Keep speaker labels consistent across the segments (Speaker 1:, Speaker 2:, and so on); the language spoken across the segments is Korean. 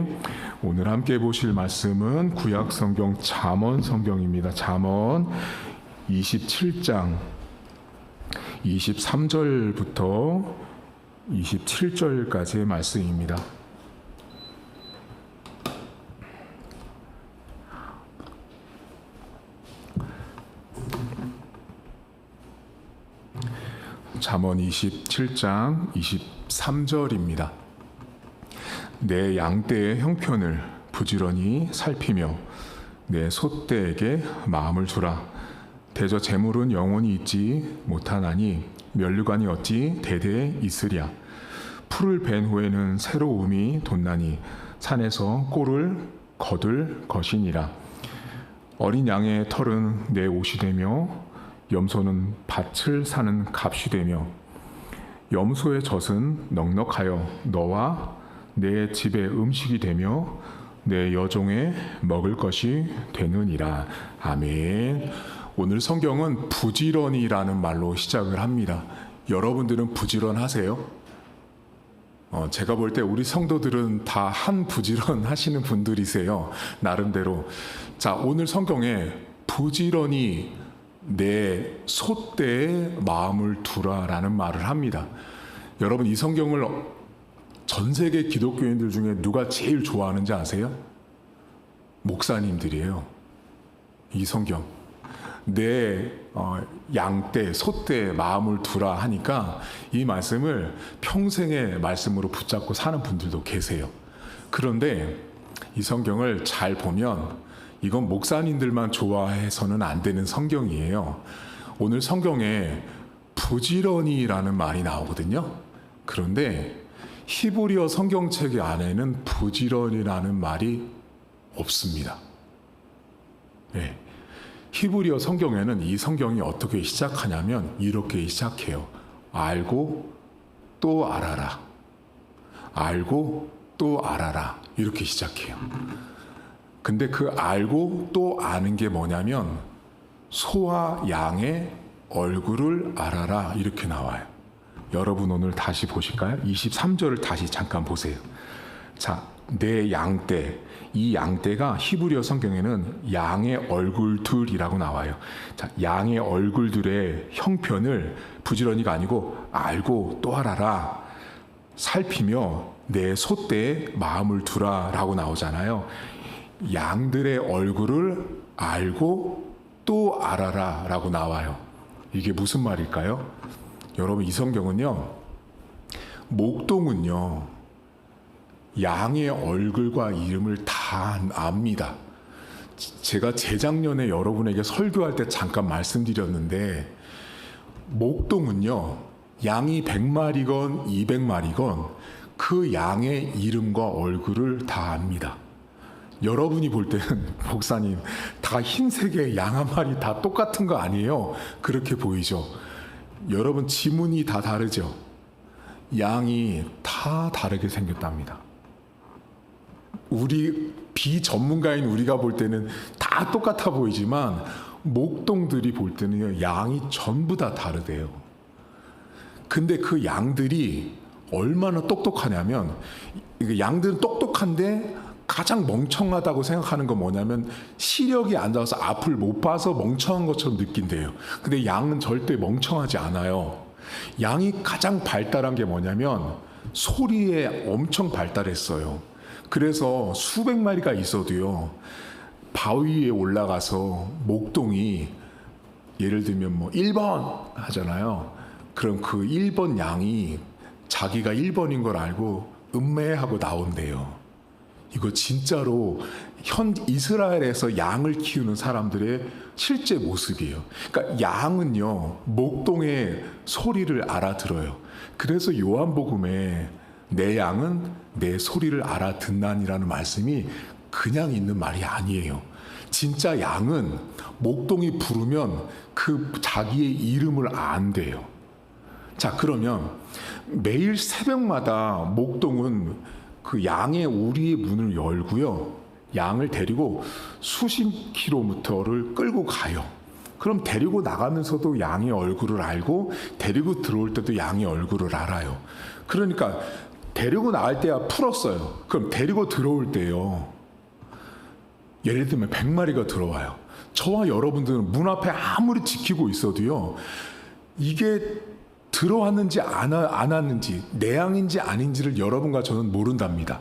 Speaker 1: 아멘. 오늘 함께 보실 말씀은 구약 성경 잠언 성경입니다. 잠언 27장 23절부터 27절까지의 말씀입니다. 잠언 27장 23절입니다. 내 양떼의 형편을 부지런히 살피며 내 소떼에게 마음을 주라. 대저 재물은 영원히 있지 못하나니 면류관이 어찌 대대에 있으랴. 풀을 벤 후에는 새로움이 돋나니 산에서 꼴을 거둘 것이니라. 어린 양의 털은 내 옷이 되며 염소는 밭을 사는 값이 되며 염소의 젖은 넉넉하여 너와 내 집의 음식이 되며 내 여종의 먹을 것이 되느니라. 아멘. 오늘 성경은 부지런히라는 말로 시작을 합니다. 여러분들은 부지런하세요? 제가 볼 때 우리 성도들은 다 한 부지런 하시는 분들이세요. 나름대로. 자, 오늘 성경에 부지런히 내 소떼에 마음을 두라라는 말을 합니다. 여러분, 이 성경을 전 세계 기독교인들 중에 누가 제일 좋아하는지 아세요? 목사님들이에요. 이 성경. 내 양떼, 소떼에 마음을 두라 하니까 이 말씀을 평생의 말씀으로 붙잡고 사는 분들도 계세요. 그런데 이 성경을 잘 보면 이건 목사님들만 좋아해서는 안 되는 성경이에요. 오늘 성경에 부지런히라는 말이 나오거든요. 그런데 히브리어 성경책 안에는 부지런이라는 말이 없습니다. 네. 히브리어 성경에는 이 성경이 어떻게 시작하냐면 이렇게 시작해요. 알고 또 알아라. 알고 또 알아라. 이렇게 시작해요. 근데 그 알고 또 아는 게 뭐냐면 소와 양의 얼굴을 알아라. 이렇게 나와요. 여러분 오늘 다시 보실까요? 23절을 다시 잠깐 보세요. 자, 내 양떼. 이 양떼가 히브리어 성경에는 양의 얼굴들이라고 나와요. 자, 양의 얼굴들의 형편을 부지런히가 아니고 알고 또 알아라. 살피며 내 소떼에 마음을 두라라고 나오잖아요. 양들의 얼굴을 알고 또 알아라라고 나와요. 이게 무슨 말일까요? 여러분, 이 성경은요, 목동은요, 양의 얼굴과 이름을 다 압니다. 제가 재작년에 여러분에게 설교할 때 잠깐 말씀드렸는데, 목동은요, 양이 100마리건 200마리건 그 양의 이름과 얼굴을 다 압니다. 여러분이 볼 때는 목사님 다 흰색의 양 한 마리 다 똑같은 거 아니에요? 그렇게 보이죠? 여러분, 지문이 다 다르죠? 양이 다 다르게 생겼답니다. 우리 비전문가인 우리가 볼 때는 다 똑같아 보이지만 목동들이 볼 때는요, 양이 전부 다 다르대요. 근데 그 양들이 얼마나 똑똑하냐면, 양들은 똑똑한데 가장 멍청하다고 생각하는 건 뭐냐면 시력이 안 좋아서 앞을 못 봐서 멍청한 것처럼 느낀대요. 근데 양은 절대 멍청하지 않아요. 양이 가장 발달한 게 뭐냐면 소리에 엄청 발달했어요. 그래서 수백 마리가 있어도요, 바위 위에 올라가서 목동이 예를 들면 뭐 1번 하잖아요. 그럼 그 1번 양이 자기가 1번인 걸 알고 음매하고 나온대요. 이거 진짜로 현 이스라엘에서 양을 키우는 사람들의 실제 모습이에요. 그러니까 양은요, 목동의 소리를 알아들어요. 그래서 요한복음에 내 양은 내 소리를 알아듣나니라는 말씀이 그냥 있는 말이 아니에요. 진짜 양은 목동이 부르면 그 자기의 이름을 안대요. 자, 그러면 매일 새벽마다 목동은 그 양의 우리의 문을 열고요, 양을 데리고 수십 킬로미터를 끌고 가요. 그럼 데리고 나가면서도 양의 얼굴을 알고 데리고 들어올 때도 양의 얼굴을 알아요. 그러니까 데리고 나갈 때야 풀었어요. 그럼 데리고 들어올 때요. 예를 들면 100마리가 들어와요. 저와 여러분들은 문 앞에 아무리 지키고 있어도요. 이게 들어왔는지 안 왔는지 내 양인지 아닌지를 여러분과 저는 모른답니다.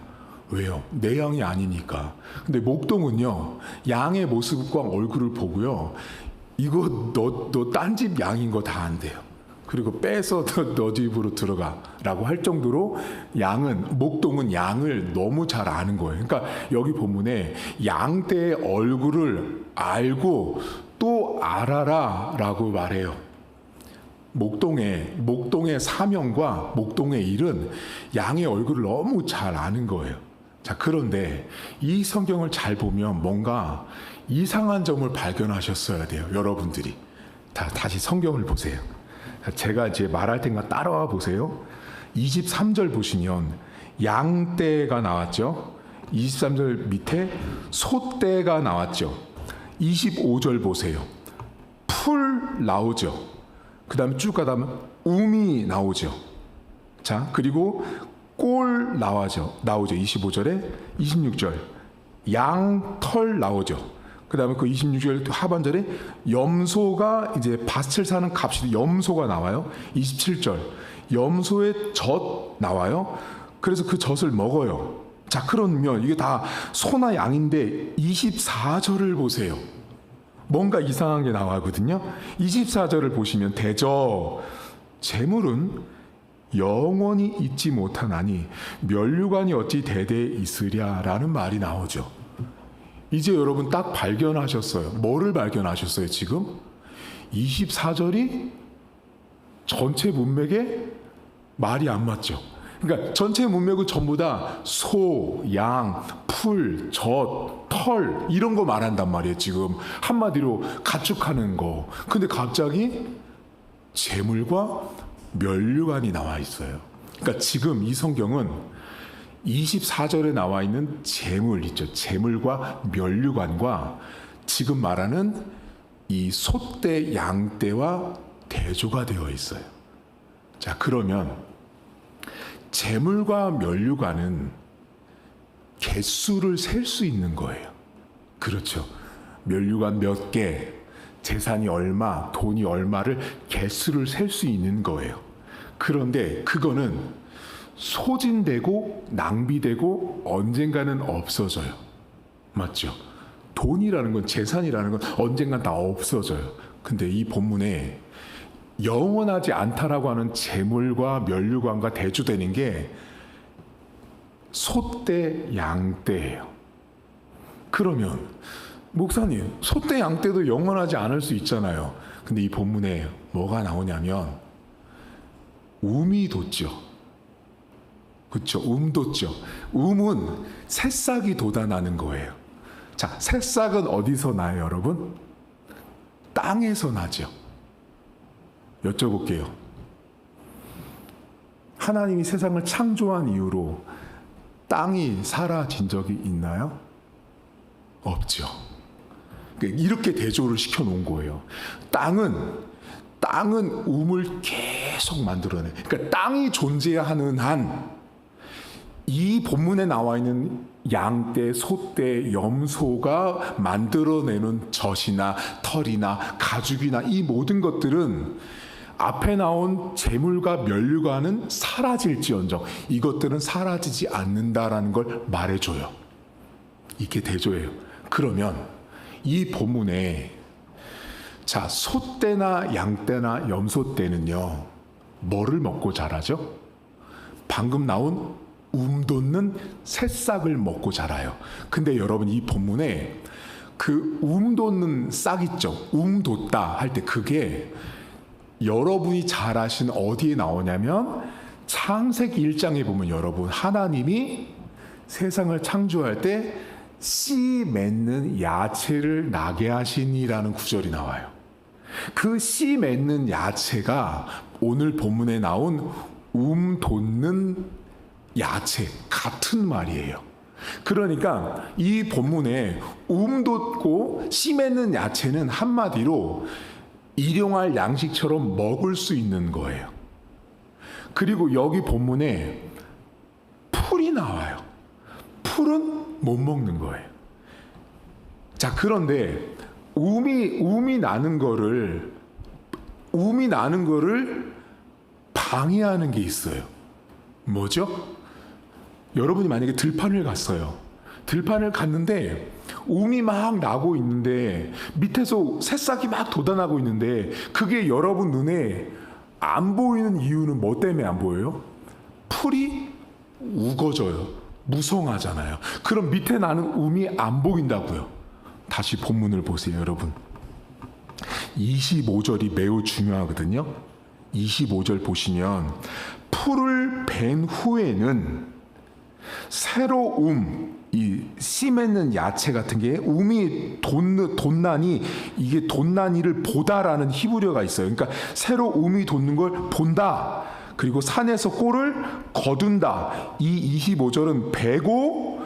Speaker 1: 왜요? 내 양이 아니니까. 근데 목동은요. 양의 모습과 얼굴을 보고요. 이거 너 딴 집 양인 거 다 안돼요. 그리고 빼서 너 집으로 들어가라고 할 정도로 목동은 양을 너무 잘 아는 거예요. 그러니까 여기 본문에 양떼의 얼굴을 알고 또 알아라라고 말해요. 목동의 사명과 목동의 일은 양의 얼굴을 너무 잘 아는 거예요. 자, 그런데 이 성경을 잘 보면 뭔가 이상한 점을 발견하셨어야 돼요. 여러분들이. 다시 성경을 보세요. 제가 이제 말할 테니까 따라와 보세요. 23절 보시면 양떼가 나왔죠. 23절 밑에 소떼가 나왔죠. 25절 보세요. 풀 나오죠. 그 다음에 쭉 가다 보면 um이 나오죠. 자, 그리고 꼴 나오죠. 25절에 26절 양털 나오죠. 그 다음에 그 26절 하반절에 염소가 이제 밭을 사는 값이 염소가 나와요. 27절 염소의 젖 나와요. 그래서 그 젖을 먹어요. 자, 그러면 이게 다 소나 양인데 24절을 보세요. 뭔가 이상한 게 나와거든요. 24절을 보시면 대저 재물은 영원히 잊지 못하나니 면류관이 어찌 대대에 있으랴라는 말이 나오죠. 이제 여러분 딱 발견하셨어요. 뭐를 발견하셨어요 지금? 24절이 전체 문맥에 말이 안 맞죠. 그러니까 전체 문맥은 전부 다 소, 양, 풀, 젖, 털 이런 거 말한단 말이에요. 지금 한마디로 가축하는 거. 근데 갑자기 재물과 면류관이 나와 있어요. 그러니까 지금 이 성경은 24절에 나와 있는 재물 있죠. 재물과 면류관과 지금 말하는 이 소떼, 양떼와 대조가 되어 있어요. 자, 그러면 재물과 면류관은 개수를 셀 수 있는 거예요. 그렇죠. 면류관 몇 개, 재산이 얼마, 돈이 얼마를 개수를 셀 수 있는 거예요. 그런데 그거는 소진되고 낭비되고 언젠가는 없어져요. 맞죠? 돈이라는 건, 재산이라는 건 언젠간 다 없어져요. 근데 이 본문에 영원하지 않다라고 하는 재물과 면류관과 대조되는 게 소떼, 양떼예요. 그러면 목사님, 소떼, 양떼도 영원하지 않을 수 있잖아요. 근데 이 본문에 뭐가 나오냐면 um이 돋죠. 그렇죠. 돋죠. um은 새싹이 돋아나는 거예요. 자, 새싹은 어디서 나요, 여러분? 땅에서 나죠. 여쭤볼게요. 하나님이 세상을 창조한 이후로 땅이 사라진 적이 있나요? 없죠. 이렇게 대조를 시켜놓은 거예요. 땅은 um을 계속 만들어내. 그러니까 땅이 존재하는 한 이 본문에 나와 있는 양떼, 소떼, 염소가 만들어내는 젖이나 털이나 가죽이나 이 모든 것들은 앞에 나온 재물과 면류관은 사라질지언정 이것들은 사라지지 않는다라는 걸 말해줘요. 이게 대조예요. 그러면 이 본문에 자, 소떼나 양떼나 염소떼는요 뭐를 먹고 자라죠? 방금 나온 돋는 새싹을 먹고 자라요. 근데 여러분 이 본문에 그 돋는 싹 있죠. 돋다 할 때 그게 여러분이 잘 아신 어디에 나오냐면 창세기 1장에 보면 여러분 하나님이 세상을 창조할 때 씨 맺는 야채를 나게 하시니라는 구절이 나와요. 그 씨 맺는 야채가 오늘 본문에 나온 돋는 야채 같은 말이에요. 그러니까 이 본문에 돋고 씨 맺는 야채는 한마디로 일용할 양식처럼 먹을 수 있는 거예요. 그리고 여기 본문에 풀이 나와요. 풀은 못 먹는 거예요. 자, 그런데 um이 나는 거를 방해하는 게 있어요. 뭐죠? 여러분이 만약에 들판을 갔어요. 들판을 갔는데 um이 막 나고 있는데 밑에서 새싹이 막 돋아나고 있는데 그게 여러분 눈에 안 보이는 이유는 뭐 때문에 안 보여요? 풀이 우거져요. 무성하잖아요. 그럼 밑에 나는 um이 안 보인다고요. 다시 본문을 보세요, 여러분. 25절이 매우 중요하거든요. 25절 보시면 풀을 벤 후에는 새로 이 씨 맺는 야채 같은 게 um이 돋나니, 이게 돋나니를 보다라는 히브리어가 있어요. 그러니까 새로 um이 돋는 걸 본다. 그리고 산에서 꼴을 거둔다. 이 25절은 베고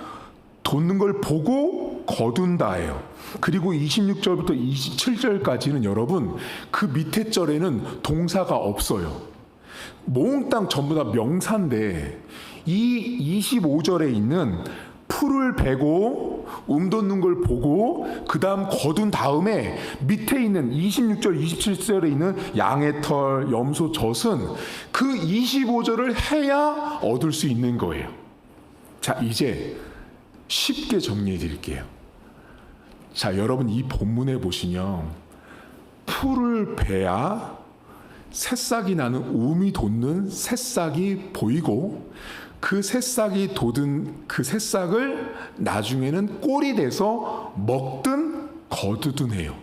Speaker 1: 돋는 걸 보고 거둔다예요. 그리고 26절부터 27절까지는 여러분 그 밑에 절에는 동사가 없어요. 몽땅 전부 다 명사인데 이 25절에 있는 풀을 베고 돋는 걸 보고 그 다음 거둔 다음에 밑에 있는 26절 27절에 있는 양의 털, 염소, 젖은 그 25절을 해야 얻을 수 있는 거예요. 자, 이제 쉽게 정리해 드릴게요. 자, 여러분 이 본문에 보시면 풀을 베야 새싹이 나는 um이 돋는 새싹이 보이고 그 새싹이 돋은 그 새싹을 나중에는 꼴이 돼서 먹든 거두든 해요.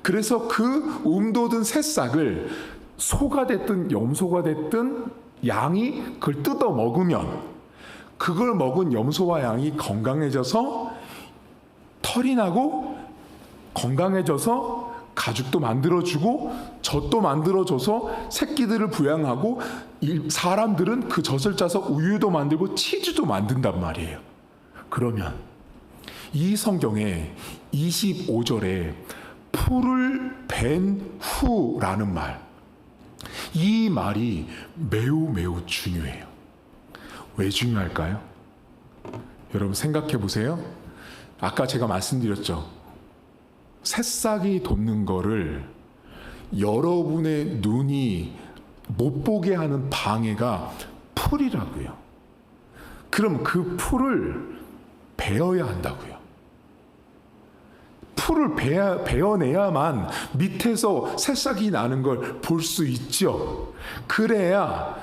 Speaker 1: 그래서 그 돋은 새싹을 소가 됐든 염소가 됐든 양이 그걸 뜯어 먹으면 그걸 먹은 염소와 양이 건강해져서 털이 나고 건강해져서 가죽도 만들어주고 젖도 만들어줘서 새끼들을 부양하고 사람들은 그 젖을 짜서 우유도 만들고 치즈도 만든단 말이에요. 그러면 이 성경에 25절에 풀을 벤 후라는 말, 이 말이 매우 중요해요. 왜 중요할까요? 여러분 생각해 보세요. 아까 제가 말씀드렸죠. 새싹이 돋는 거를 여러분의 눈이 못 보게 하는 방해가 풀이라고요. 그럼 그 풀을 베어야 한다고요. 풀을 베어내야만 밑에서 새싹이 나는 걸 볼 수 있죠. 그래야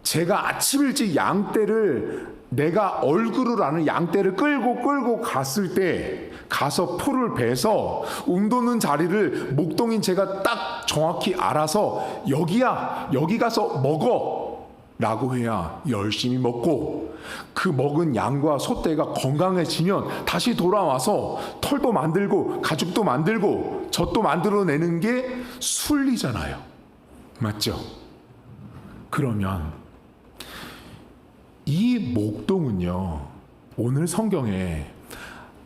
Speaker 1: 제가 아침 일찍 양떼를 내가 얼굴을 아는 양떼를 끌고 갔을 때 가서 풀을 베서 돋는 자리를 목동인 제가 딱 정확히 알아서 여기야, 여기 가서 먹어 라고 해야 열심히 먹고 그 먹은 양과 소떼가 건강해지면 다시 돌아와서 털도 만들고 가죽도 만들고 젖도 만들어내는 게 순리잖아요. 맞죠? 그러면 이 목동은요, 오늘 성경에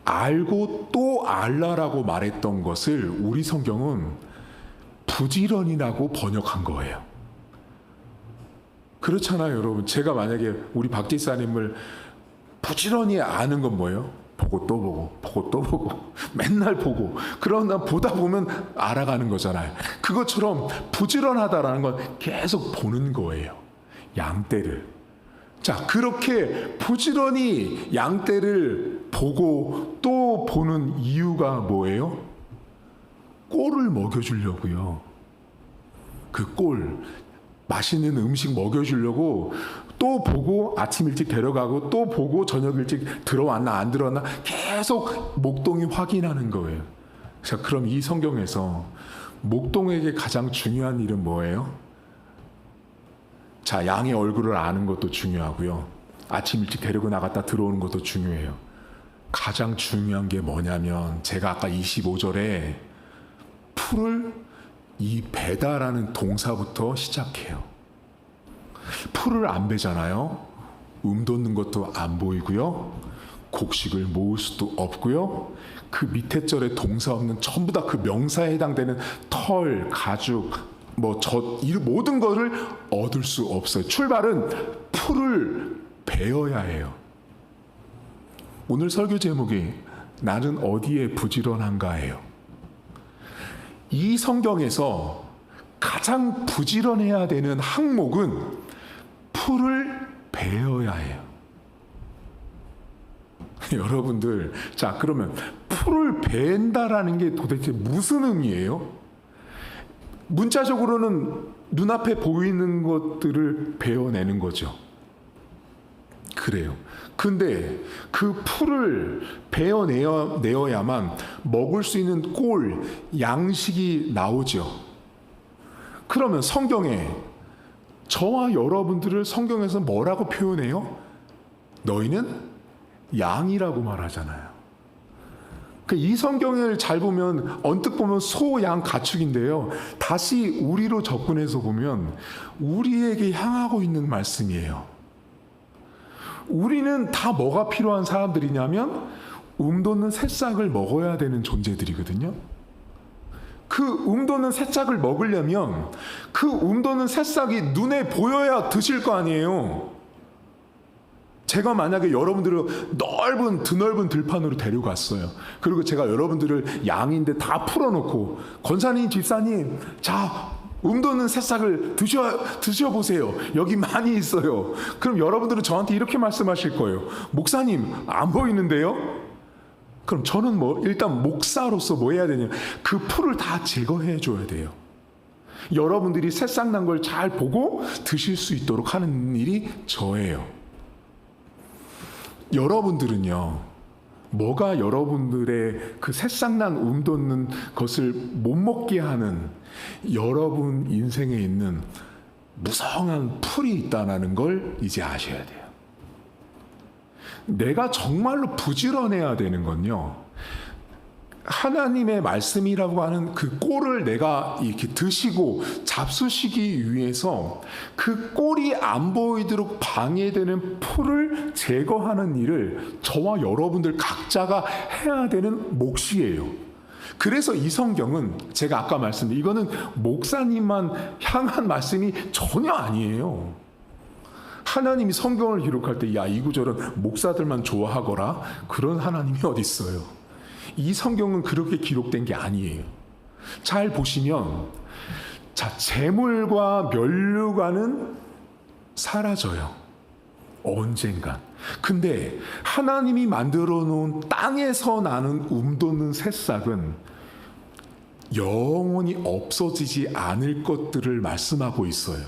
Speaker 1: 알고 또 알라라고 말했던 것을 우리 성경은 부지런이라고 번역한 거예요. 그렇잖아요, 여러분. 제가 만약에 우리 박 집사님을 부지런히 아는 건 뭐예요? 보고 또 보고, 보고 또 보고, 맨날 보고. 그러나 보다 보면 알아가는 거잖아요. 그것처럼 부지런하다라는 건 계속 보는 거예요. 양떼를. 자, 그렇게 부지런히 양떼를 보고 또 보는 이유가 뭐예요? 꼴을 먹여주려고요. 그 꼴, 맛있는 음식 먹여주려고 또 보고 아침 일찍 데려가고 또 보고 저녁 일찍 들어왔나 안 들어왔나 계속 목동이 확인하는 거예요. 자, 그럼 이 성경에서 목동에게 가장 중요한 일은 뭐예요? 자, 양의 얼굴을 아는 것도 중요하고요. 아침 일찍 데리고 나갔다 들어오는 것도 중요해요. 가장 중요한 게 뭐냐면 제가 아까 25절에 풀을 이 베다라는 동사부터 시작해요. 풀을 안 베잖아요. 돋는 것도 안 보이고요. 곡식을 모을 수도 없고요. 그 밑에 절에 동사 없는 전부 다 그 명사에 해당되는 털, 가죽, 이 모든 것을 얻을 수 없어요. 출발은 풀을 베어야 해요. 오늘 설교 제목이 나는 어디에 부지런한가예요. 이 성경에서 가장 부지런해야 되는 항목은 풀을 베어야 해요. 여러분들, 자, 그러면 풀을 베인다라는 게 도대체 무슨 의미예요? 문자적으로는 눈앞에 보이는 것들을 베어내는 거죠. 그래요. 근데 그 풀을 베어내어야만 먹을 수 있는 꼴, 양식이 나오죠. 그러면 성경에 저와 여러분들을 성경에서 뭐라고 표현해요? 너희는 양이라고 말하잖아요. 이 성경을 잘 보면 언뜻 보면 소, 양, 가축인데요. 다시 우리로 접근해서 보면 우리에게 향하고 있는 말씀이에요. 우리는 다 뭐가 필요한 사람들이냐면 돋는 새싹을 먹어야 되는 존재들이거든요. 그 돋는 새싹을 먹으려면 그 돋는 새싹이 눈에 보여야 드실 거 아니에요. 제가 만약에 여러분들을 드넓은 들판으로 데려갔어요. 그리고 제가 여러분들을 양인데 다 풀어놓고 권사님, 집사님, 자, 돋는 새싹을 드셔보세요. 여기 많이 있어요. 그럼 여러분들은 저한테 이렇게 말씀하실 거예요. 목사님, 안 보이는데요? 그럼 저는 일단 목사로서 뭐 해야 되냐? 그 풀을 다 제거해 줘야 돼요. 여러분들이 새싹 난 걸 잘 보고 드실 수 있도록 하는 일이 저예요. 여러분들은요, 뭐가 여러분들의 그 새싹난 돋는 것을 못 먹게 하는 여러분 인생에 있는 무성한 풀이 있다는 걸 이제 아셔야 돼요. 내가 정말로 부지런해야 되는 건요, 하나님의 말씀이라고 하는 그 꼴을 내가 이렇게 드시고 잡수시기 위해서 그 꼴이 안 보이도록 방해되는 풀을 제거하는 일을 저와 여러분들 각자가 해야 되는 몫이에요. 그래서 이 성경은 제가 아까 말씀드린 이거는 목사님만 향한 말씀이 전혀 아니에요. 하나님이 성경을 기록할 때 야, 이 구절은 목사들만 좋아하거라, 그런 하나님이 어디 있어요. 이 성경은 그렇게 기록된 게 아니에요. 잘 보시면, 자, 재물과 면류관은 사라져요. 언젠간. 근데 하나님이 만들어 놓은 땅에서 나는 돋는 새싹은 영원히 없어지지 않을 것들을 말씀하고 있어요.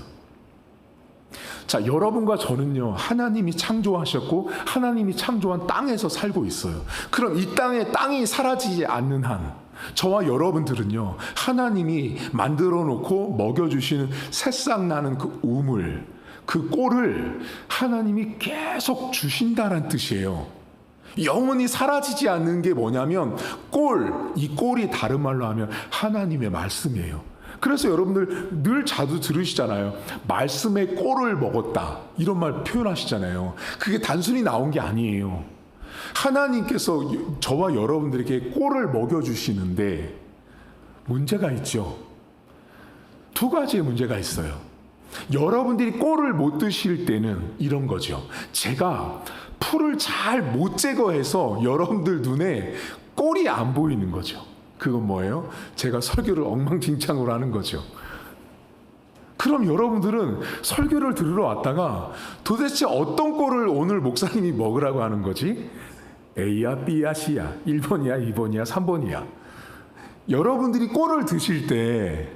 Speaker 1: 자, 여러분과 저는요, 하나님이 창조하셨고 하나님이 창조한 땅에서 살고 있어요. 그럼 이 땅이 사라지지 않는 한 저와 여러분들은요, 하나님이 만들어 놓고 먹여주시는 새싹 나는 그 우물, 그 꼴을 하나님이 계속 주신다는 뜻이에요. 영원히 사라지지 않는 게 뭐냐면 이 꼴이 다른 말로 하면 하나님의 말씀이에요. 그래서 여러분들 늘 자주 들으시잖아요. 말씀의 꼴을 먹었다, 이런 말 표현하시잖아요. 그게 단순히 나온 게 아니에요. 하나님께서 저와 여러분들에게 꼴을 먹여주시는데 문제가 있죠. 두 가지의 문제가 있어요. 여러분들이 꼴을 못 드실 때는 이런 거죠. 제가 풀을 잘 못 제거해서 여러분들 눈에 꼴이 안 보이는 거죠. 그건 뭐예요? 제가 설교를 엉망진창으로 하는 거죠. 그럼 여러분들은 설교를 들으러 왔다가 도대체 어떤 꼴을 오늘 목사님이 먹으라고 하는 거지? A야, B야, C야, 1번이야, 2번이야, 3번이야. 여러분들이 꼴을 드실 때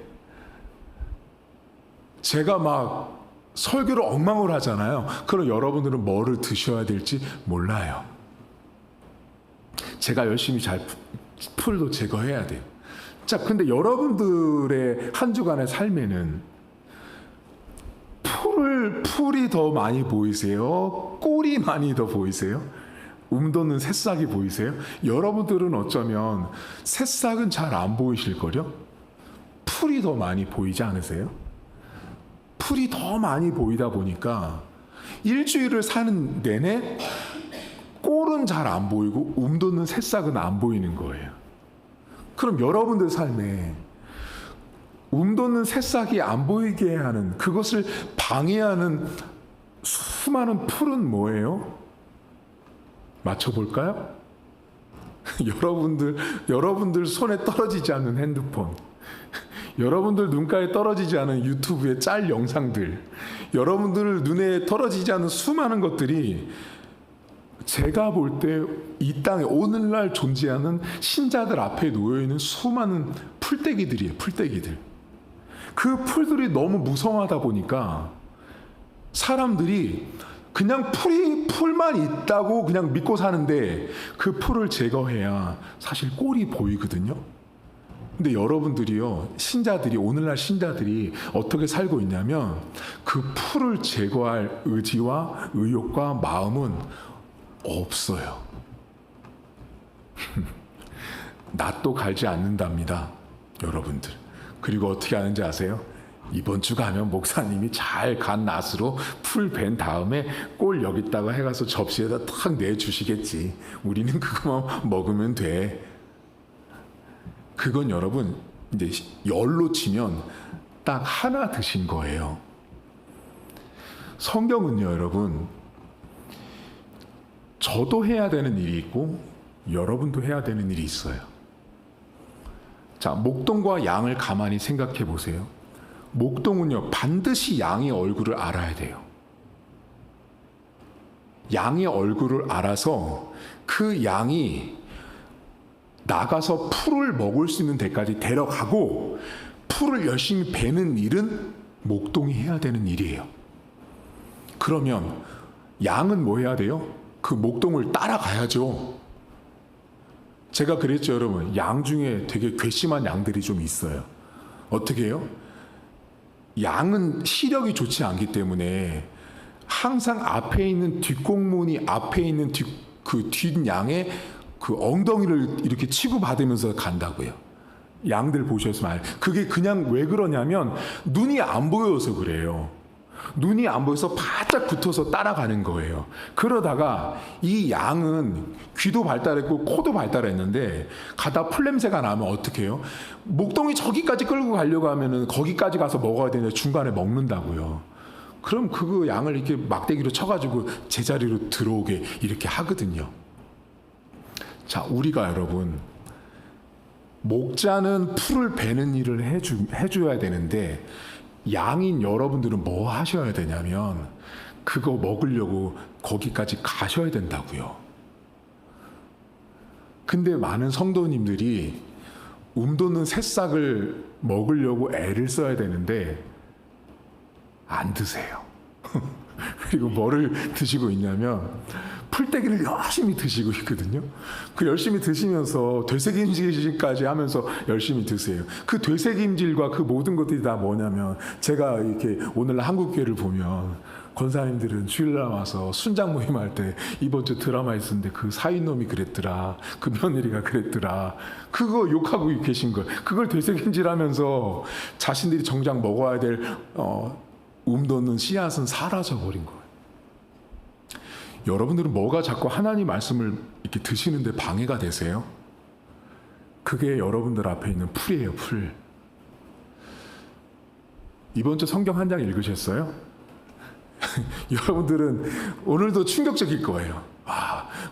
Speaker 1: 제가 막 설교를 엉망으로 하잖아요. 그럼 여러분들은 뭐를 드셔야 될지 몰라요. 제가 열심히 잘 풀도 제거해야 돼요. 자, 근데 여러분들의 한 주간의 삶에는 풀이 더 많이 보이세요? 꼴이 많이 더 보이세요? 돋는 새싹이 보이세요? 여러분들은 어쩌면 새싹은 잘 안 보이실걸요? 풀이 더 많이 보이지 않으세요? 풀이 더 많이 보이다 보니까 일주일을 사는 내내 꼴은 잘 안 보이고 돋는 새싹은 안 보이는 거예요. 그럼 여러분들 삶에 돋는 새싹이 안 보이게 하는, 그것을 방해하는 수많은 풀은 뭐예요? 맞춰볼까요? 여러분들 손에 떨어지지 않는 핸드폰, 여러분들 눈가에 떨어지지 않은 유튜브의 짤 영상들, 여러분들 눈에 떨어지지 않은 수많은 것들이 제가 볼 때 이 땅에 오늘날 존재하는 신자들 앞에 놓여있는 수많은 풀떼기들이에요. 풀떼기들. 그 풀들이 너무 무성하다 보니까 사람들이 그냥 풀만 있다고 그냥 믿고 사는데 그 풀을 제거해야 사실 꼴이 보이거든요. 근데 여러분들이요, 오늘날 신자들이 어떻게 살고 있냐면 그 풀을 제거할 의지와 의욕과 마음은 없어요. 낫도 갈지 않는답니다, 여러분들. 그리고 어떻게 하는지 아세요? 이번 주 가면 목사님이 잘 간 낫으로 풀 벤 다음에 꼴 여기다가 해가서 접시에다 탁 내주시겠지. 우리는 그거만 먹으면 돼. 그건 여러분 이제 열로 치면 딱 하나 드신 거예요. 성경은요, 여러분, 저도 해야 되는 일이 있고 여러분도 해야 되는 일이 있어요. 자, 목동과 양을 가만히 생각해 보세요. 목동은요, 반드시 양의 얼굴을 알아야 돼요. 양의 얼굴을 알아서 그 양이 나가서 풀을 먹을 수 있는 데까지 데려가고 풀을 열심히 베는 일은 목동이 해야 되는 일이에요. 그러면 양은 뭐 해야 돼요? 그 목동을 따라가야죠. 제가 그랬죠, 여러분. 양 중에 되게 괘씸한 양들이 좀 있어요. 어떻게 해요? 양은 시력이 좋지 않기 때문에 항상 앞에 있는 뒷공문이 앞에 있는 뒷양의 그 엉덩이를 이렇게 치고받으면서 간다고요. 양들 보셨으면 그게 그냥 왜 그러냐면 눈이 안 보여서 그래요. 눈이 안 보여서 바짝 붙어서 따라가는 거예요. 그러다가 이 양은 귀도 발달했고 코도 발달했는데 가다 풀냄새가 나면 어떻게 해요? 목동이 저기까지 끌고 가려고 하면은 거기까지 가서 먹어야 되는데 중간에 먹는다고요. 그럼 그거 양을 이렇게 막대기로 쳐가지고 제자리로 들어오게 이렇게 하거든요. 자, 우리가 여러분, 목자는 풀을 베는 일을 해줘야 되는데 양인 여러분들은 뭐 하셔야 되냐면 그거 먹으려고 거기까지 가셔야 된다고요. 근데 많은 성도님들이 돋는 새싹을 먹으려고 애를 써야 되는데 안 드세요. 그리고 뭐를 드시고 있냐면 풀떼기를 열심히 드시고 있거든요. 그 열심히 드시면서 되새김질까지 하면서 열심히 드세요. 그 되새김질과 그 모든 것들이 다 뭐냐면, 제가 이렇게 오늘 한국교회를 보면 권사님들은 주일날 와서 순장 모임할 때 이번 주 드라마 있었는데 그 사위놈이 그랬더라, 그 며느리가 그랬더라, 그거 욕하고 계신 거예요. 그걸 되새김질하면서 자신들이 정작 먹어야 될 돋는 씨앗은 사라져 버린 거예요. 여러분들은 뭐가 자꾸 하나님 말씀을 이렇게 드시는데 방해가 되세요? 그게 여러분들 앞에 있는 풀이에요, 풀. 이번 주 성경 한 장 읽으셨어요? 여러분들은 오늘도 충격적일 거예요.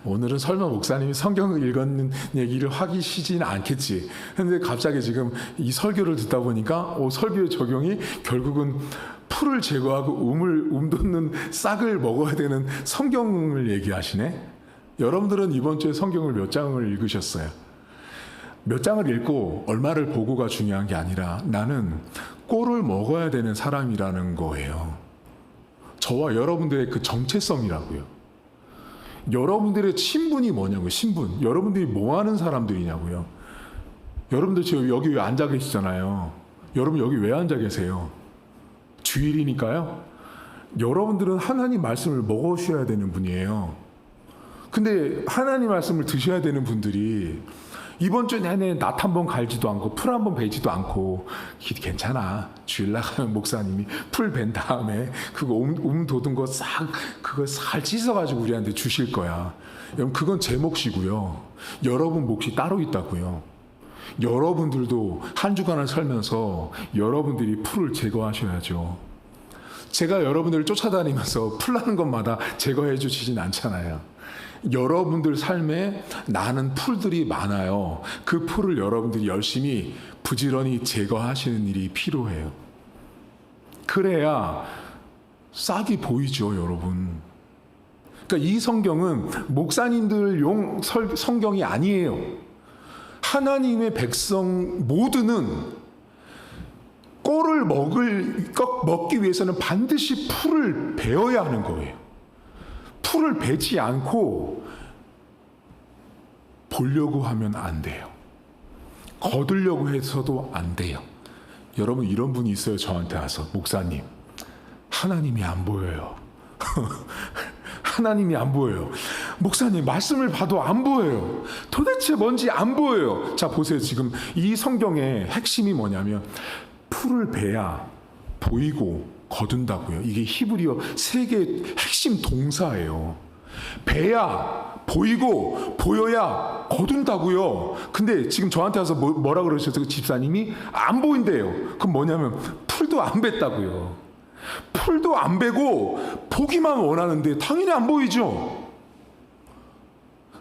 Speaker 1: 오늘은 설마 목사님이 성경을 읽었는 얘기를 하시지는 않겠지. 근데 갑자기 지금 이 설교를 듣다 보니까 설교의 적용이 결국은 풀을 제거하고 돋는 싹을 먹어야 되는 성경을 얘기하시네. 여러분들은 이번 주에 성경을 몇 장을 읽으셨어요? 몇 장을 읽고 얼마를 보고가 중요한 게 아니라 나는 꼴을 먹어야 되는 사람이라는 거예요. 저와 여러분들의 그 정체성이라고요. 여러분들의 신분이 뭐냐고요. 신분. 여러분들이 뭐 하는 사람들이냐고요. 여러분들 지금 여기 왜 앉아 계시잖아요. 여러분 여기 왜 앉아 계세요? 주일이니까요. 여러분들은 하나님 말씀을 먹으셔야 되는 분이에요. 근데 하나님 말씀을 드셔야 되는 분들이 이번 주 내내 낫 한 번 갈지도 않고 풀 한 번 베지도 않고 괜찮아. 주일 나가면 목사님이 풀 벤 다음에 그거 돋은 거 싹 그거 살 찢어가지고 우리한테 주실 거야. 여러분 그건 제 몫이고요. 여러분 몫이 따로 있다고요. 여러분들도 한 주간을 살면서 여러분들이 풀을 제거하셔야죠. 제가 여러분들을 쫓아다니면서 풀나는 것마다 제거해 주시진 않잖아요. 여러분들 삶에 나는 풀들이 많아요. 그 풀을 여러분들이 열심히 부지런히 제거하시는 일이 필요해요. 그래야 싹이 보이죠, 여러분. 그러니까 이 성경은 목사님들용 성경이 아니에요. 하나님의 백성 모두는 꼴을 먹기 위해서는 반드시 풀을 베어야 하는 거예요. 풀을 베지 않고 보려고 하면 안 돼요. 거두려고 해서도 안 돼요. 여러분, 이런 분이 있어요. 저한테 와서, 목사님, 하나님이 안 보여요. 하나님이 안 보여요. 목사님, 말씀을 봐도 안 보여요. 도대체 뭔지 안 보여요. 자, 보세요. 지금 이 성경의 핵심이 뭐냐면 풀을 베야 보이고 거둔다고요. 이게 히브리어 세 개의 핵심 동사예요. 베야 보이고 보여야 거둔다고요. 근데 지금 저한테 와서 뭐라 그러셨어요? 집사님이 안 보인대요. 그럼 뭐냐면 풀도 안 뱄다고요. 풀도 안 베고 보기만 원하는데 당연히 안 보이죠.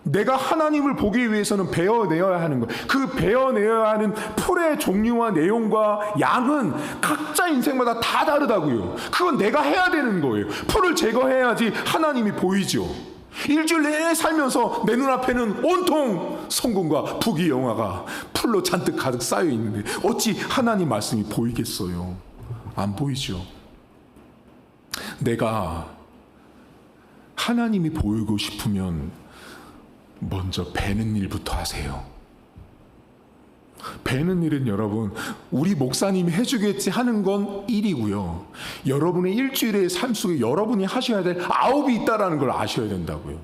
Speaker 1: 내가 하나님을 보기 위해서는 베어내어야 하는 거예요. 그 베어내어야 하는 풀의 종류와 내용과 양은 각자 인생마다 다 다르다고요. 그건 내가 해야 되는 거예요. 풀을 제거해야지 하나님이 보이죠. 일주일 내내 살면서 내 눈앞에는 온통 성공과 부귀영화가 풀로 잔뜩 가득 쌓여 있는데 어찌 하나님 말씀이 보이겠어요? 안 보이죠. 내가 하나님이 보이고 싶으면 먼저 베는 일부터 하세요. 베는 일은 여러분, 우리 목사님이 해주겠지 하는 건 일이고요. 여러분의 일주일의 삶 속에 여러분이 하셔야 될 9이 있다는 걸 아셔야 된다고요.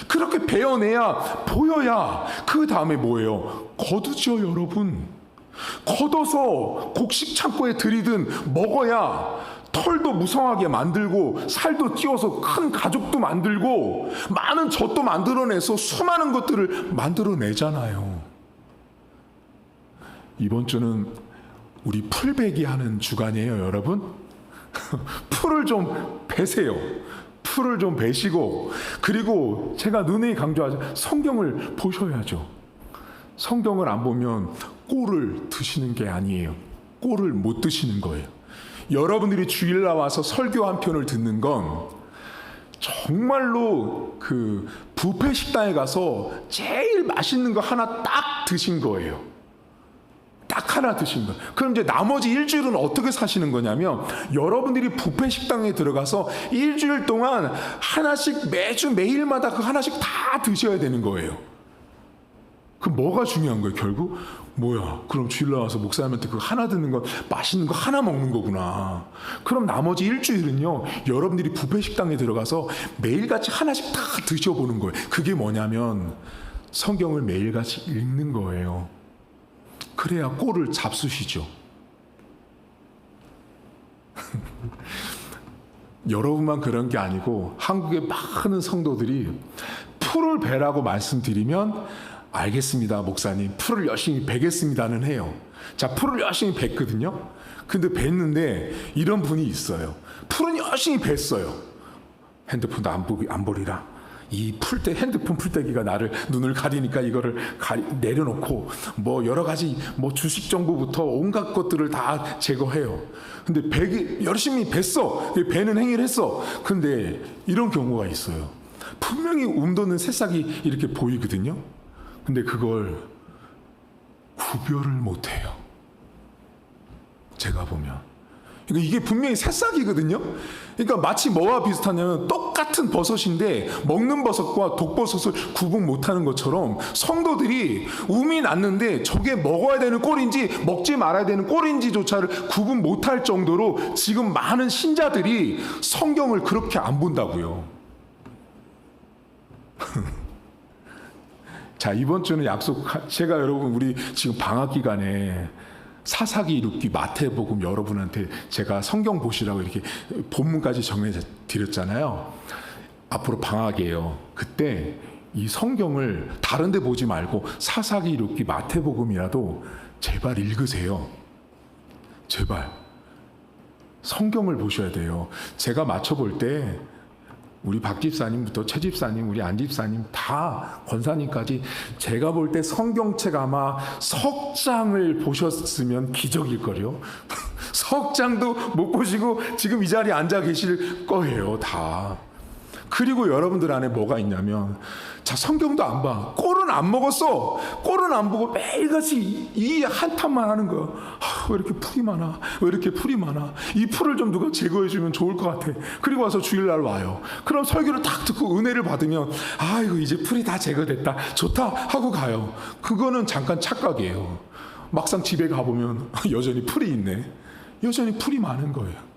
Speaker 1: 그렇게 베어내야 보여야 그 다음에 뭐예요? 거두죠, 여러분. 걷어서 곡식 창고에 들이든 먹어야 털도 무성하게 만들고 살도 찌워서 큰 가죽도 만들고 많은 젖도 만들어내서 수많은 것들을 만들어내잖아요. 이번 주는 우리 풀베기 하는 주간이에요, 여러분. 풀을 좀 베세요. 풀을 좀 베시고, 그리고 제가 누누이 강조하죠. 성경을 보셔야죠. 성경을 안 보면 꼴을 드시는 게 아니에요. 꼴을 못 드시는 거예요. 여러분들이 주일 나와서 설교 한 편을 듣는 건 정말로 그 뷔페 식당에 가서 제일 맛있는 거 하나 딱 드신 거예요. 딱 하나 드신 거. 그럼 이제 나머지 일주일은 어떻게 사시는 거냐면, 여러분들이 뷔페 식당에 들어가서 일주일 동안 하나씩 매일마다 그 하나씩 다 드셔야 되는 거예요. 그럼 뭐가 중요한 거예요, 결국? 뭐야, 그럼 주일 나와서 목사님한테 그거 하나 듣는 거, 맛있는 거 하나 먹는 거구나. 그럼 나머지 일주일은요, 여러분들이 뷔페 식당에 들어가서 매일같이 하나씩 다 드셔보는 거예요. 그게 뭐냐면 성경을 매일같이 읽는 거예요. 그래야 꼴을 잡수시죠. 여러분만 그런 게 아니고 한국의 많은 성도들이 풀을 베라고 말씀드리면 알겠습니다, 목사님. 풀을 열심히 베겠습니다는 해요. 자, 풀을 열심히 뱄거든요. 근데 뱄는데 이런 분이 있어요. 풀은 열심히 뱄어요. 핸드폰도 안 보리라. 이 핸드폰 풀떼기가 나를 눈을 가리니까 이거를 내려놓고 뭐 여러 가지 뭐 주식 정보부터 온갖 것들을 다 제거해요. 근데 열심히 뱄어. 베는 행위를 했어. 근데 이런 경우가 있어요. 분명히 돋는 새싹이 이렇게 보이거든요. 근데 그걸 구별을 못해요. 제가 보면. 그러니까 이게 분명히 새싹이거든요. 그러니까 마치 뭐와 비슷하냐면 똑같은 버섯인데 먹는 버섯과 독버섯을 구분 못하는 것처럼 성도들이 um이 났는데 저게 먹어야 되는 꼴인지 먹지 말아야 되는 꼴인지조차를 구분 못할 정도로 지금 많은 신자들이 성경을 그렇게 안 본다고요. 자, 이번 주는 제가 여러분 우리 지금 방학 기간에 사사기, 룻기, 마태복음 여러분한테 제가 성경 보시라고 이렇게 본문까지 정해 드렸잖아요. 앞으로 방학이에요. 그때 이 성경을 다른 데 보지 말고 사사기, 룻기, 마태복음이라도 제발 읽으세요. 제발. 성경을 보셔야 돼요. 제가 맞춰볼 때 우리 박 집사님부터 최 집사님, 우리 안 집사님, 다 권사님까지 제가 볼 때 성경책 아마 석 장을 보셨으면 기적일걸요. 석 장도 못 보시고 지금 이 자리에 앉아 계실 거예요, 다. 그리고 여러분들 안에 뭐가 있냐면, 자, 성경도 안 봐. 꼴은 안 먹었어. 꼴은 안 보고 매일같이 이 한탄만 하는 거야. 왜 이렇게 풀이 많아? 왜 이렇게 풀이 많아? 이 풀을 좀 누가 제거해주면 좋을 것 같아. 그리고 와서 주일날 와요. 그럼 설교를 딱 듣고 은혜를 받으면, 아이고, 이제 풀이 다 제거됐다. 좋다. 하고 가요. 그거는 잠깐 착각이에요. 막상 집에 가보면 여전히 풀이 있네. 여전히 풀이 많은 거예요.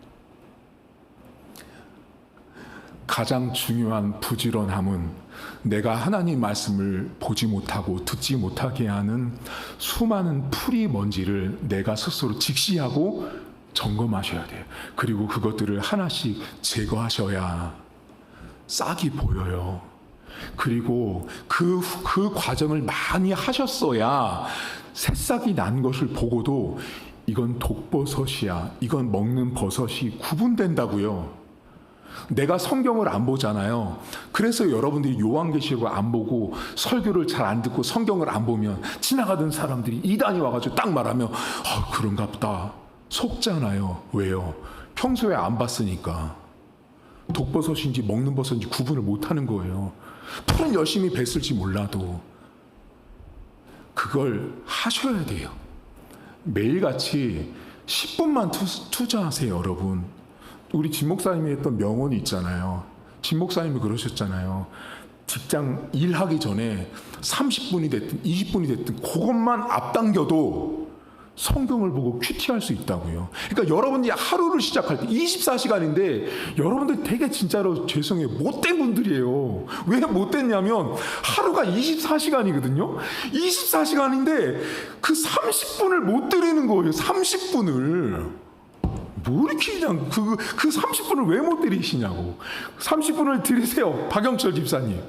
Speaker 1: 가장 중요한 부지런함은 내가 하나님 말씀을 보지 못하고 듣지 못하게 하는 수많은 풀이 뭔지를 내가 스스로 직시하고 점검하셔야 돼요. 그리고 그것들을 하나씩 제거하셔야 싹이 보여요. 그리고 그 과정을 많이 하셨어야 새싹이 난 것을 보고도 이건 독버섯이야, 이건 먹는 버섯이 구분된다고요. 내가 성경을 안 보잖아요. 그래서 여러분들이 요한계시록을 안 보고 설교를 잘 안 듣고 성경을 안 보면 지나가던 사람들이 이단이 와가지고 딱 말하면 그런가 보다 속잖아요. 왜요? 평소에 안 봤으니까. 독버섯인지 먹는 버섯인지 구분을 못하는 거예요. 풀은 열심히 뱄을지 몰라도 그걸 하셔야 돼요. 매일같이 10분만 투자하세요, 여러분. 우리 진 목사님이 했던 명언이 있잖아요. 진 목사님이 그러셨잖아요. 직장 일하기 전에 30분이 됐든 20분이 됐든 그것만 앞당겨도 성경을 보고 큐티할 수 있다고요. 그러니까 여러분이 하루를 시작할 때 24시간인데 여러분들 되게 진짜로 죄송해요. 못된 분들이에요. 왜 못됐냐면 하루가 24시간이거든요. 24시간인데 그 30분을 못 드리는 거예요. 30분을. 뭐 이렇게 그냥 그 30분을 왜 못 드리시냐고. 30분을 드리세요, 박영철 집사님.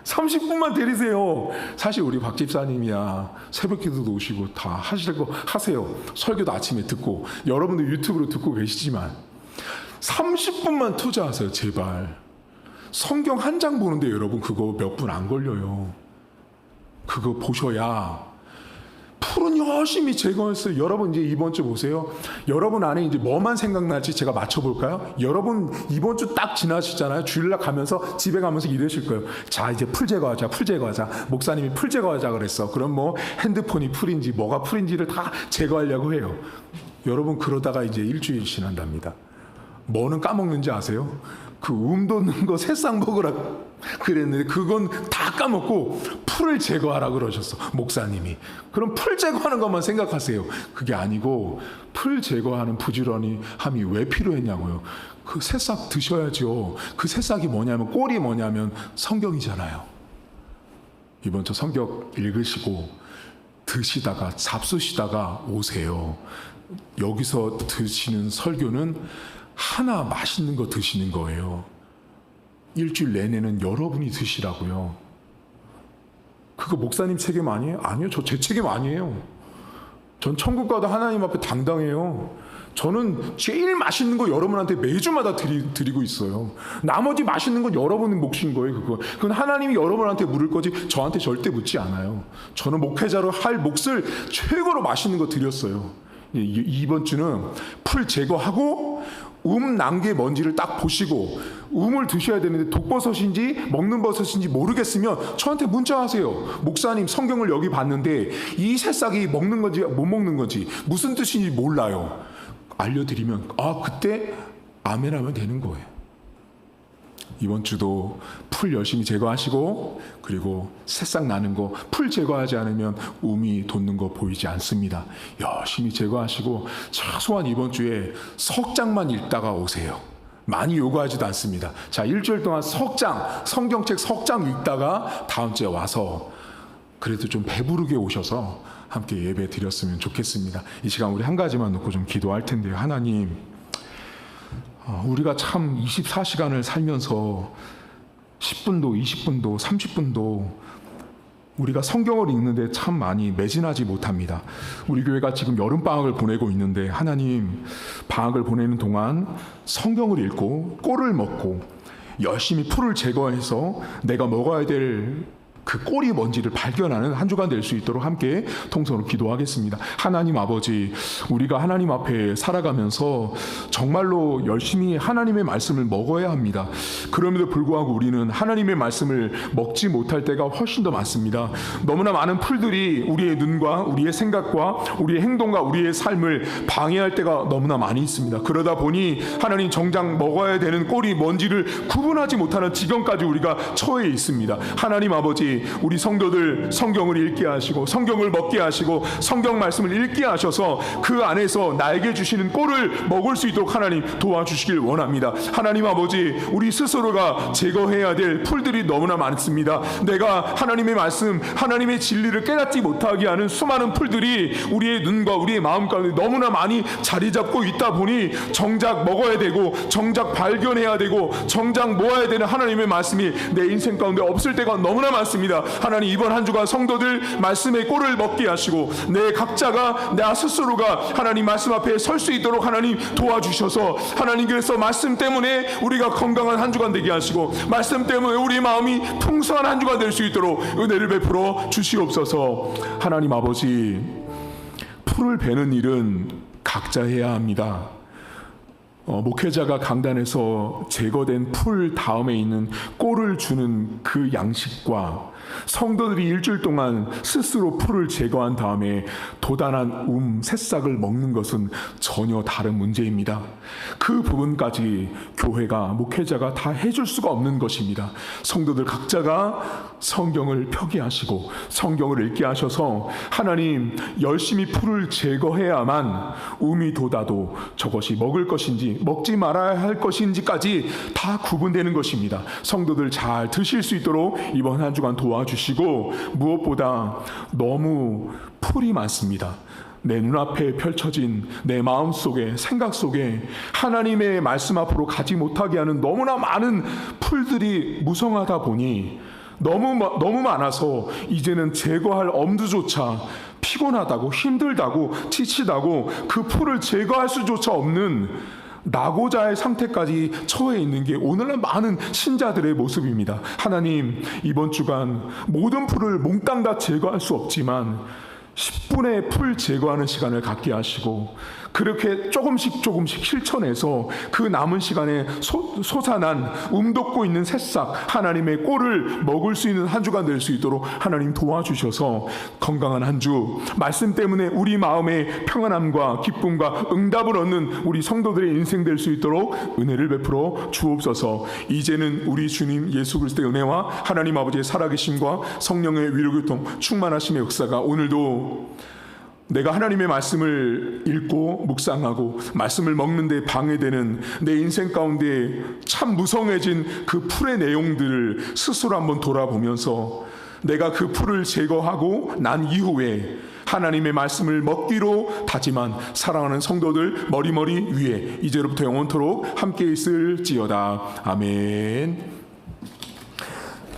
Speaker 1: 30분만 드리세요. 사실 우리 박 집사님이야 새벽 기도도 오시고 다 하실 거 하세요. 설교도 아침에 듣고 여러분들 유튜브로 듣고 계시지만 30분만 투자하세요, 제발. 성경 한 장 보는데 여러분 그거 몇 분 안 걸려요. 그거 보셔야 풀은 열심히 제거했어요. 여러분 이제 이번 주 보세요. 여러분 안에 이제 뭐만 생각날지 제가 맞춰볼까요? 여러분 이번 주 딱 지나시잖아요. 주일날 가면서 집에 가면서 이러실 거예요. 자, 이제 풀 제거하자, 풀 제거하자. 목사님이 풀 제거하자 그랬어. 그럼 뭐 핸드폰이 풀인지 뭐가 풀인지를 다 제거하려고 해요. 여러분 그러다가 이제 일주일 지난답니다. 뭐는 까먹는지 아세요? 그 돋는 거 새싹 먹으라 그랬는데 그건 다 까먹고 풀을 제거하라 그러셨어, 목사님이. 그럼 풀 제거하는 것만 생각하세요. 그게 아니고 풀 제거하는 부지런함이 왜 필요했냐고요. 그 새싹 드셔야죠. 그 새싹이 뭐냐면, 꼴이 뭐냐면 성경이잖아요. 이번 주 성경 읽으시고 드시다가 잡수시다가 오세요. 여기서 드시는 설교는 하나 맛있는 거 드시는 거예요. 일주일 내내는 여러분이 드시라고요. 그거 목사님 책임 아니에요? 아니요, 저 제 책임 아니에요. 전 천국 가도 하나님 앞에 당당해요. 저는 제일 맛있는 거 여러분한테 매주마다 드리고 있어요. 나머지 맛있는 건 여러분 몫인 거예요. 그건 하나님이 여러분한테 물을 거지 저한테 절대 묻지 않아요. 저는 목회자로 할 몫을 최고로 맛있는 거 드렸어요. 이번 주는 풀 제거하고 난 게 뭔지를 딱 보시고 을 드셔야 되는데 독버섯인지 먹는 버섯인지 모르겠으면 저한테 문자하세요. 목사님, 성경을 여기 봤는데 이 새싹이 먹는 건지 못 먹는 건지 무슨 뜻인지 몰라요. 알려드리면 그때 아멘 하면 되는 거예요. 이번 주도 풀 열심히 제거하시고, 그리고 새싹 나는 거 풀 제거하지 않으면 움이 돋는 거 보이지 않습니다. 열심히 제거하시고 최소한 이번 주에 석 장만 읽다가 오세요. 많이 요구하지도 않습니다. 자, 일주일 동안 석 장, 성경책 석 장 읽다가 다음 주에 와서 그래도 좀 배부르게 오셔서 함께 예배 드렸으면 좋겠습니다. 이 시간 우리 한 가지만 놓고 좀 기도할 텐데요. 하나님, 우리가 참 24시간을 살면서 10분도 20분도 30분도 우리가 성경을 읽는데 참 많이 매진하지 못합니다. 우리 교회가 지금 여름방학을 보내고 있는데 하나님 방학을 보내는 동안 성경을 읽고 꿀을 먹고 열심히 풀을 제거해서 내가 먹어야 될 그 꼬리 먼지를 발견하는 한 주간 될 수 있도록 함께 통성으로 기도하겠습니다. 하나님 아버지, 우리가 하나님 앞에 살아가면서 정말로 열심히 하나님의 말씀을 먹어야 합니다. 그럼에도 불구하고 우리는 하나님의 말씀을 먹지 못할 때가 훨씬 더 많습니다. 너무나 많은 풀들이 우리의 눈과 우리의 생각과 우리의 행동과 우리의 삶을 방해할 때가 너무나 많이 있습니다. 그러다 보니 하나님 정작 먹어야 되는 꼬리 먼지를 구분하지 못하는 지경까지 우리가 처해 있습니다. 하나님 아버지, 우리 성도들 성경을 읽게 하시고 성경을 먹게 하시고 성경 말씀을 읽게 하셔서 그 안에서 나에게 주시는 꼴을 먹을 수 있도록 하나님 도와주시길 원합니다. 하나님 아버지, 우리 스스로가 제거해야 될 풀들이 너무나 많습니다. 내가 하나님의 말씀, 하나님의 진리를 깨닫지 못하게 하는 수많은 풀들이 우리의 눈과 우리의 마음 가운데 너무나 많이 자리 잡고 있다 보니 정작 먹어야 되고 정작 발견해야 되고 정작 모아야 되는 하나님의 말씀이 내 인생 가운데 없을 때가 너무나 많습니다. 하나님, 이번 한 주간 성도들 말씀의 꼴을 먹게 하시고 내 각자가 나 스스로가 하나님 말씀 앞에 설 수 있도록 하나님 도와주셔서 하나님, 그래서 말씀 때문에 우리가 건강한 한 주간 되게 하시고 말씀 때문에 우리 마음이 풍성한 한 주간 될 수 있도록 은혜를 베풀어 주시옵소서. 하나님 아버지, 풀을 베는 일은 각자 해야 합니다. 목회자가 강단에서 제거된 풀 다음에 있는 꼴을 주는 그 양식과 성도들이 일주일 동안 스스로 풀을 제거한 다음에 도단한 새싹을 먹는 것은 전혀 다른 문제입니다. 그 부분까지 교회가, 목회자가 다 해줄 수가 없는 것입니다. 성도들 각자가 성경을 펴게 하시고 성경을 읽게 하셔서 하나님, 열심히 풀을 제거해야만 돋아도 저것이 먹을 것인지 먹지 말아야 할 것인지까지 다 구분되는 것입니다. 성도들 잘 드실 수 있도록 이번 한 주간 도와주시고, 무엇보다 너무 풀이 많습니다. 내 눈앞에 펼쳐진 내 마음속에, 생각 속에 하나님의 말씀 앞으로 가지 못하게 하는 너무나 많은 풀들이 무성하다 보니 너무 많아서 이제는 제거할 엄두조차 피곤하다고, 힘들다고, 지치다고 그 풀을 제거할 수조차 없는 낙오자의 상태까지 처해 있는 게 오늘날 많은 신자들의 모습입니다. 하나님, 이번 주간 모든 풀을 몽땅 다 제거할 수 없지만 10분의 풀 제거하는 시간을 갖게 하시고, 그렇게 조금씩 실천해서 그 남은 시간에 솟아난 돋고 있는 새싹 하나님의 꼴을 먹을 수 있는 한 주간 될 수 있도록 하나님 도와주셔서 건강한 한 주, 말씀 때문에 우리 마음의 평안함과 기쁨과 응답을 얻는 우리 성도들의 인생 될 수 있도록 은혜를 베풀어 주옵소서. 이제는 우리 주님 예수 그리스도의 은혜와 하나님 아버지의 살아계심과 성령의 위로교통 충만하심의 역사가 오늘도 내가 하나님의 말씀을 읽고 묵상하고 말씀을 먹는데 방해되는 내 인생 가운데 참 무성해진 그 풀의 내용들을 스스로 한번 돌아보면서 내가 그 풀을 제거하고 난 이후에 하나님의 말씀을 먹기로 다짐한 사랑하는 성도들 머리머리 위에 이제로부터 영원토록 함께 있을지어다. 아멘.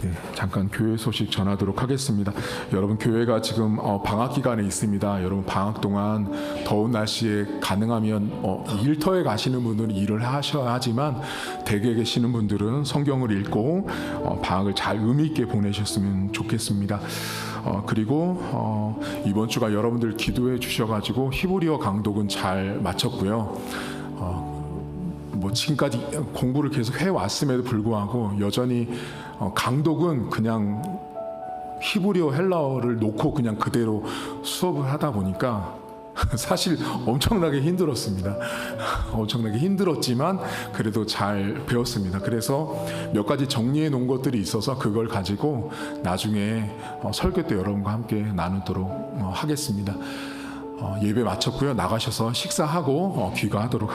Speaker 1: 네, 잠깐 교회 소식 전하도록 하겠습니다. 여러분, 교회가 지금 방학 기간에 있습니다. 여러분, 방학 동안 더운 날씨에 가능하면 일터에 가시는 분들은 일을 하셔야 하지만 댁에 계시는 분들은 성경을 읽고 방학을 잘 의미 있게 보내셨으면 좋겠습니다. 그리고 이번 주가 여러분들 기도해 주셔가지고 히브리어 강독은 잘 마쳤고요. 지금까지 공부를 계속 해왔음에도 불구하고 여전히 강독은 그냥 히브리어 헬라어를 놓고 그냥 그대로 수업을 하다 보니까 사실 엄청나게 힘들었습니다. 엄청나게 힘들었지만 그래도 잘 배웠습니다. 그래서 몇 가지 정리해 놓은 것들이 있어서 그걸 가지고 나중에 설교 때 여러분과 함께 나누도록 하겠습니다. 예배 마쳤고요. 나가셔서 식사하고 귀가하도록 하겠습니다.